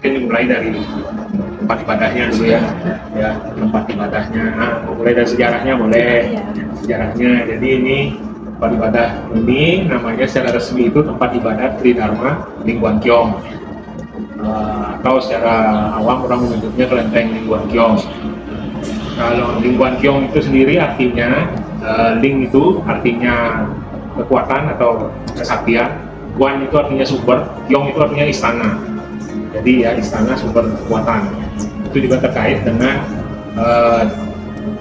Mungkin dimulai dari tempat ibadahnya dulu ya, tempat ibadahnya. Nah, mulai dari sejarahnya boleh. Sejarahnya, jadi ini tempat ibadah ini namanya secara resmi itu tempat ibadat Tridharma Lingguan Kiong, atau secara awam orang menyebutnya kelenteng Lingguan Kiong. Kalau Lingguan Kiong itu sendiri artinya Ling itu artinya kekuatan atau kesaktian, Guan itu artinya sumber, Kiong itu artinya istana. Jadi ya istana sumber kekuatan. Itu juga terkait dengan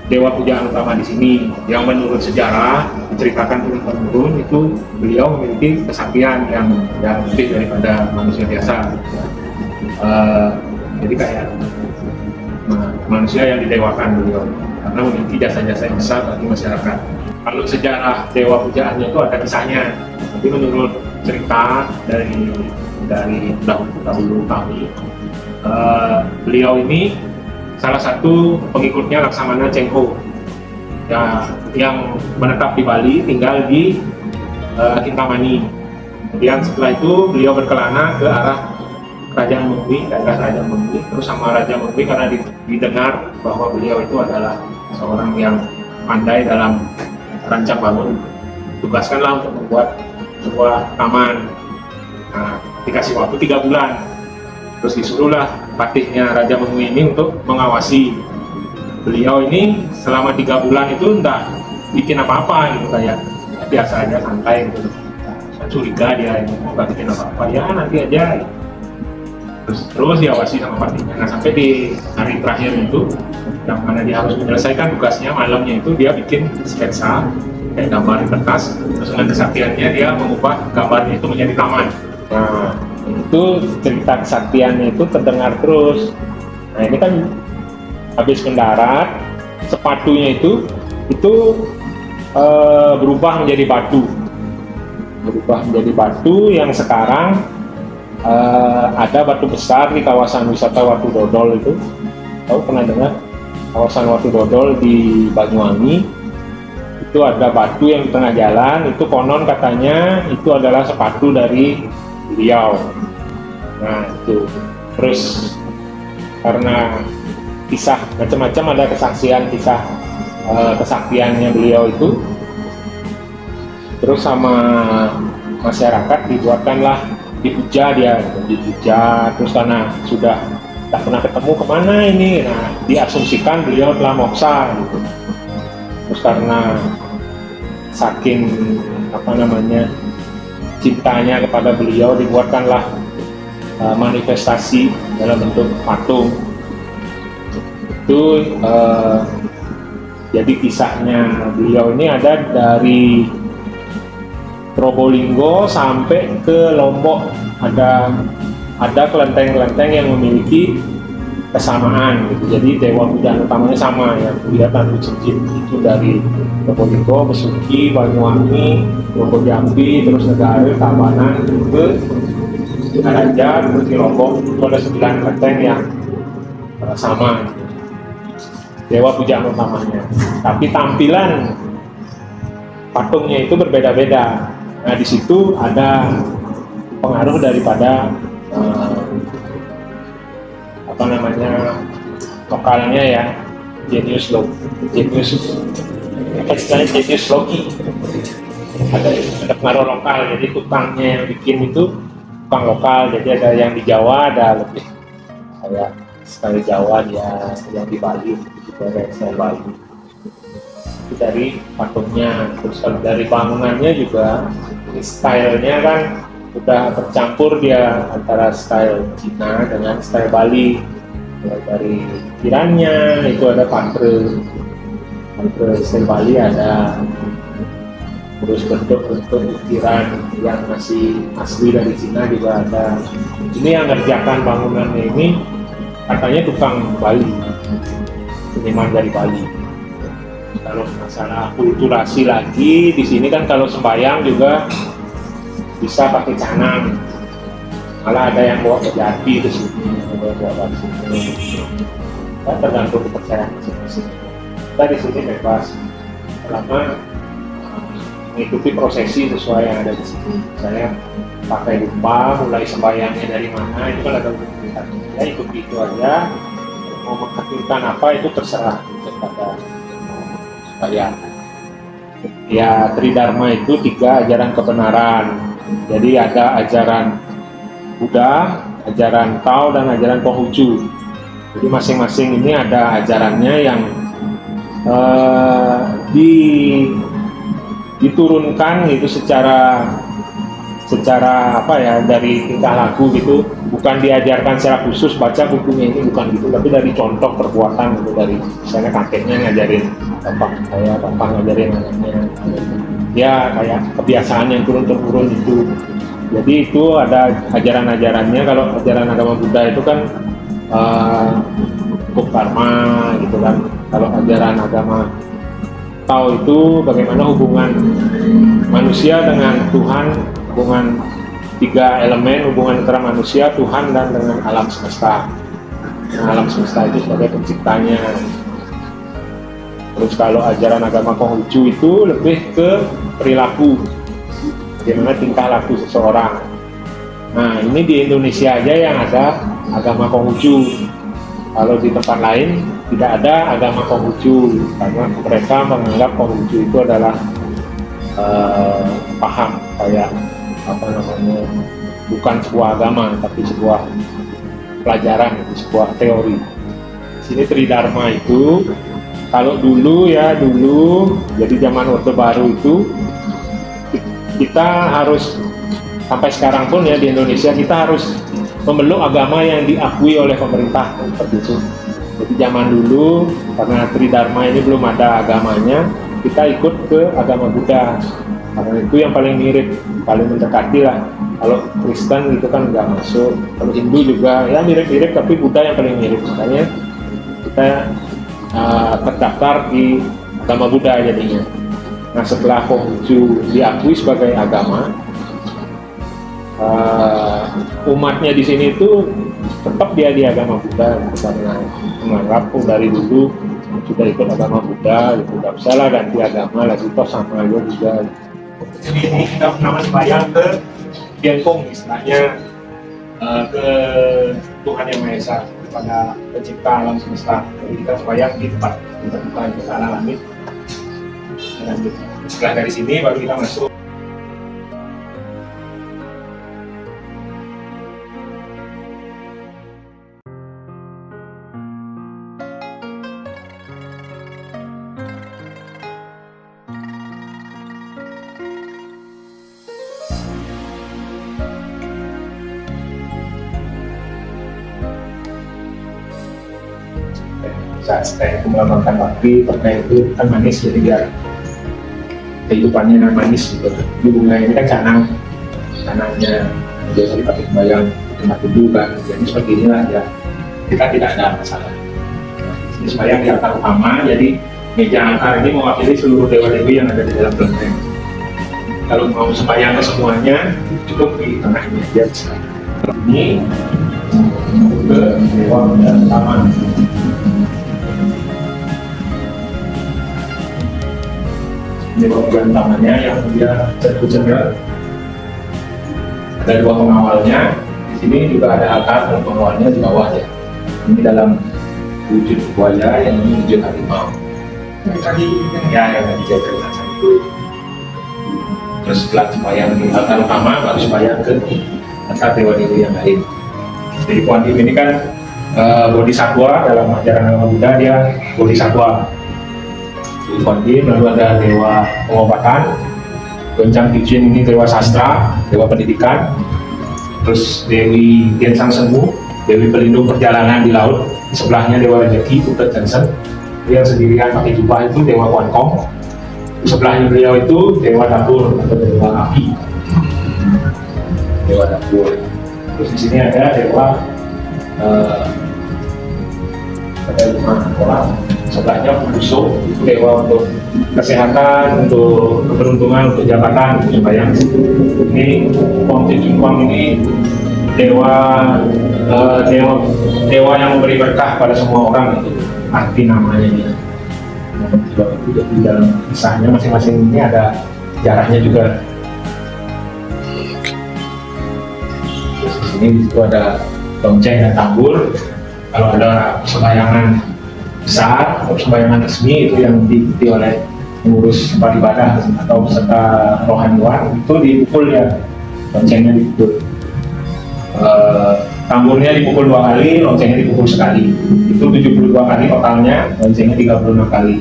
dewa pujaan utama di sini, yang menurut sejarah diceritakan turun-temurun itu beliau memiliki kesaktian yang lebih daripada manusia biasa. Jadi kayak manusia yang didewakan beliau karena memiliki jasa-jasa yang besar bagi masyarakat. Kalau sejarah dewa pujaannya itu ada kisahnya, tapi menurut cerita dari dahulu kami, beliau ini salah satu pengikutnya Laksamana Cheng Ho ya, yang menetap di Bali, tinggal di Kintamani. Kemudian setelah itu beliau berkelana ke arah Kerajaan Menghui, daerah Kerajaan Menghui, terus sama Raja Menghui karena didengar bahwa beliau itu adalah seorang yang pandai dalam rancang bangun, tugaskanlah untuk membuat sebuah taman. Nah, dikasih waktu 3 bulan, terus disuruhlah patihnya Raja Menghui ini untuk mengawasi beliau ini selama 3 bulan itu enggak bikin apa-apa gitu, kayak biasa aja santai gitu. Saya curiga dia ini enggak bikin apa-apa, ya nanti aja. Terus diawasi sama patihnya. Nah, sampai di hari terakhir itu yang mana dia harus menyelesaikan tugasnya, malamnya itu dia bikin sketsa kayak gambar di kertas, terus dengan kesaktiannya dia mengubah gambarnya itu menjadi taman. Nah, itu cerita kesaktiannya itu terdengar terus. Nah, ini kan habis mendarat, sepatunya itu berubah menjadi batu yang sekarang ada batu besar di kawasan wisata Watu Dodol itu. Tahu, pernah dengar kawasan Watu Dodol di Banyuwangi? Itu ada batu yang di tengah jalan, itu konon katanya itu adalah sepatu dari beliau. Nah, itu terus karena kisah macam-macam, ada kesaksian kisah kesaktiannya beliau itu, terus sama masyarakat dibuatkanlah dipuja dia, terus karena sudah tak pernah ketemu kemana ini, nah diasumsikan beliau telah moksa gitu. Terus karena saking cintanya kepada beliau, dibuatkanlah manifestasi dalam bentuk patung. Itu jadi kisahnya beliau ini ada dari Probolinggo sampai ke Lombok, ada kelenteng-kelenteng yang memiliki kesamaan gitu. Jadi dewa pujaan utamanya sama ya, kelihatan Cicit itu dari Probolinggo, Besuki, Banyuwangi, Lombok Jambi, terus Negari, Tabanan, ke Raja, terus di Lombok itu ada 9 kelenteng yang sama gitu. Dewa pujaan utamanya, tapi tampilan patungnya itu berbeda-beda. Nah, di situ ada pengaruh daripada lokalnya ya, genius logi. Ada pengaruh lokal, jadi tukangnya yang bikin itu tukang lokal. Jadi ada yang di Jawa, ada lebih kayak style Jawa, dia yang di Bali juga ada style Bali. Itu dari patungnya. Terus kalau dari bangunannya juga stylenya kan udah tercampur dia antara style Cina dengan style Bali. Dari ukirannya itu ada pantre style Bali ada, terus bentuk-bentuk ukiran yang masih asli dari Cina juga ada. Ini yang ngerjakan bangunannya ini katanya tukang Bali, seniman dari Bali. Kalau masalah kulturasi lagi di sini kan, kalau sembahyang juga bisa pakai canang, malah ada yang bawa kejati ke sini, bawa ke sini. Kan tergantung kepercayaan masing-masing. Kita di sini bebas selama mengikuti prosesi sesuai yang ada di sini. Saya pakai lupa mulai sembahyangnya dari mana, itu kan ada pemerintahnya. Ya ikuti itu aja. Mau menghadirkan apa itu terserah kepada supaya ya Tridharma itu 3 ajaran kebenaran. Jadi ada ajaran Buddha, ajaran Tao, dan ajaran Konghucu. Jadi masing-masing ini ada ajarannya yang diturunkan itu secara apa ya, dari tingkah laku gitu, bukan diajarkan secara khusus baca bukunya ini, bukan gitu, tapi dari contoh perbuatan gitu, dari misalnya kakeknya ngajarin bapak ngajarin anaknya, ya kayak kebiasaan yang turun-temurun itu. Jadi itu ada ajaran-ajarannya. Kalau ajaran agama Buddha itu kan hukum karma gitu kan. Kalau ajaran agama Tao itu bagaimana hubungan manusia dengan Tuhan, hubungan 3 elemen, hubungan antara manusia, Tuhan, dan dengan alam semesta. Nah, alam semesta itu sebagai penciptanya. Terus kalau ajaran agama Konghucu itu lebih ke perilaku, bagaimana tingkah laku seseorang. Nah, ini di Indonesia aja yang ada agama Konghucu. Kalau di tempat lain tidak ada agama Konghucu, karena mereka menganggap Konghucu itu adalah paham kayak apa namanya, bukan sebuah agama tapi sebuah pelajaran, sebuah teori. Sini Tridharma itu kalau dulu jadi zaman Orde Baru itu kita harus, sampai sekarang pun ya di Indonesia kita harus memeluk agama yang diakui oleh pemerintah seperti itu. Jadi zaman dulu karena Tridharma ini belum ada agamanya, kita ikut ke agama Buddha karena itu yang paling mirip, paling mendekati lah. Kalau Kristen itu kan nggak masuk, kalau Hindu juga ya mirip-mirip, tapi Buddha yang paling mirip, makanya kita terdaftar di agama Buddha jadinya. Nah, setelah Konghucu diakui sebagai agama, umatnya di sini itu tetap dia di agama Buddha karena menganggap dari dulu sudah ikut agama Buddha, gitu. Nggak usah lah ganti agama lagi, toh sama aja juga. Jadi ini kita nama sembahyang ke Tianpong, istilahnya ke Tuhan Yang Maha Esa, kepada pencipta alam semesta. Jadi kita sembahyang di tempat Tuhan kita alami. Setelah dari sini baru kita masuk. Saat saya melakukan bakti, terkait itu kan manis, jadi biar kehidupannya manis gitu. Di bunga ini kan canangnya biasa dipakai sembahyang tempat duduk kan, jadi seperti inilah ya, kita tidak ada masalah. Ini sembahyang di altar utama, jadi meja altar ini mewakili seluruh dewa-dewi yang ada di dalam kelenteng. Kalau mau sembahyang ke semuanya, cukup di tengahnya aja bisa. Ini ke dewa utama. Ini bagian utamanya yang dia cenderung ada 2 pengawalnya. Di sini juga ada altar dan pengawalnya di bawah ya. Ini dalam wujud buaya, yang ini wujud harimau. Tadi yang dijaga macam itu. Terus setelah sembahyang di altar utama, baru sembahyang ke altar dewa-dewi yang lain. Jadi Kuan Yin ini kan bodhisatwa, dalam ajaran agama Buddha dia bodhisatwa. Kuan Yin, lalu ada dewa pengobatan, Goncang Dijin ini dewa sastra, dewa pendidikan, terus Dewi Tian Sang Semu, Dewi pelindung perjalanan di laut, di sebelahnya dewa rezeki, Putet Jensen, yang sendirian pakai jubah itu dewa Kuan Kong, di sebelahnya beliau itu dewa dapur atau dewa api, dewa dapur. Terus di sini ada dewa ada 5 orang. Sebelahnya Buso, itu dewa untuk kesehatan, untuk keberuntungan, untuk jabatan, untuk sembahyang. Ini Kong Jingkwang ini dewa yang memberi berkah pada semua orang, itu arti namanya dia. Jadi dalam kisahnya masing-masing ini ada sejarahnya juga. Terus di sini itu ada lonceng dan tambur. Kalau ada sembayangan besar atau sembayangan resmi itu yang diikuti oleh pengurus tempat ibadah atau peserta rohaniwan, itu dipukul ya, loncengnya dipukul. Tamburnya dipukul 2 kali, loncengnya dipukul sekali. Itu 72 kali totalnya, loncengnya 36 kali.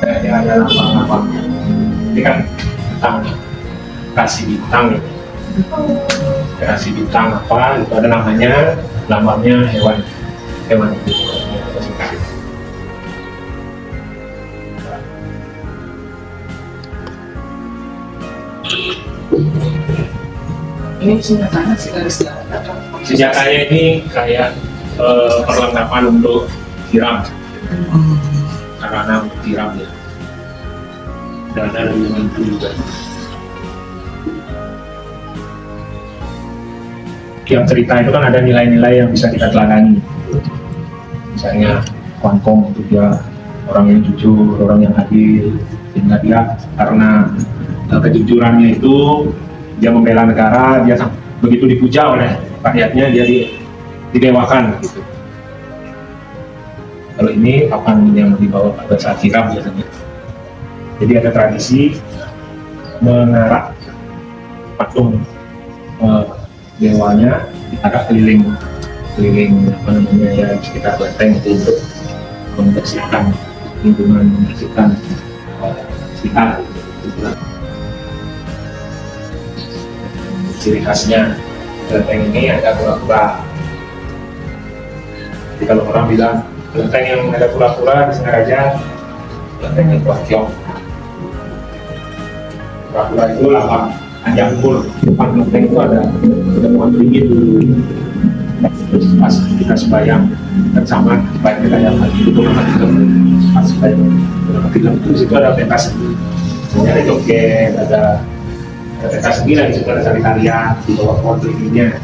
Ini ada lambang-lambangnya. Ini kan tentang kasih bintang, kasih bintang apa? Itu ada namanya, lambangnya hewan itu. Ini senjatanya senjatanya ini kayak perlengkapan untuk tiram, karena untuk tiram ya. Dan ada dengan itu juga. Tiap cerita itu kan ada nilai-nilai yang bisa kita teladani. Misalnya Kuangkong itu dia orang yang jujur, orang yang adil, sehingga dia karena kejujurannya itu dia membela negara, dia begitu dipuja oleh rakyatnya, dia didewakan gitu. Kalau ini papan yang dibawa pada saat kirap biasanya. Jadi ada tradisi mengarak patung dewanya agak keliling apa namanya ya, sekitar benteng itu untuk membersihkan lingkungan, membersihkan sekitar. Ciri khasnya benteng ini ada kura-kura. Jadi kalau orang bilang benteng yang ada kura-kura di Singaraja, benteng yang Kuangkyong. Kura-kura itu lambang panjang umur. Depan benteng itu ada pohon beringin dulu. Terus pas kita sembahyang bersama, supaya kita yang lagi itu pas sembahyang itu situ ada pentas, ada joget, ada pentas sendiri, di situ ada tari-tarian di bawah pohon beringinnya.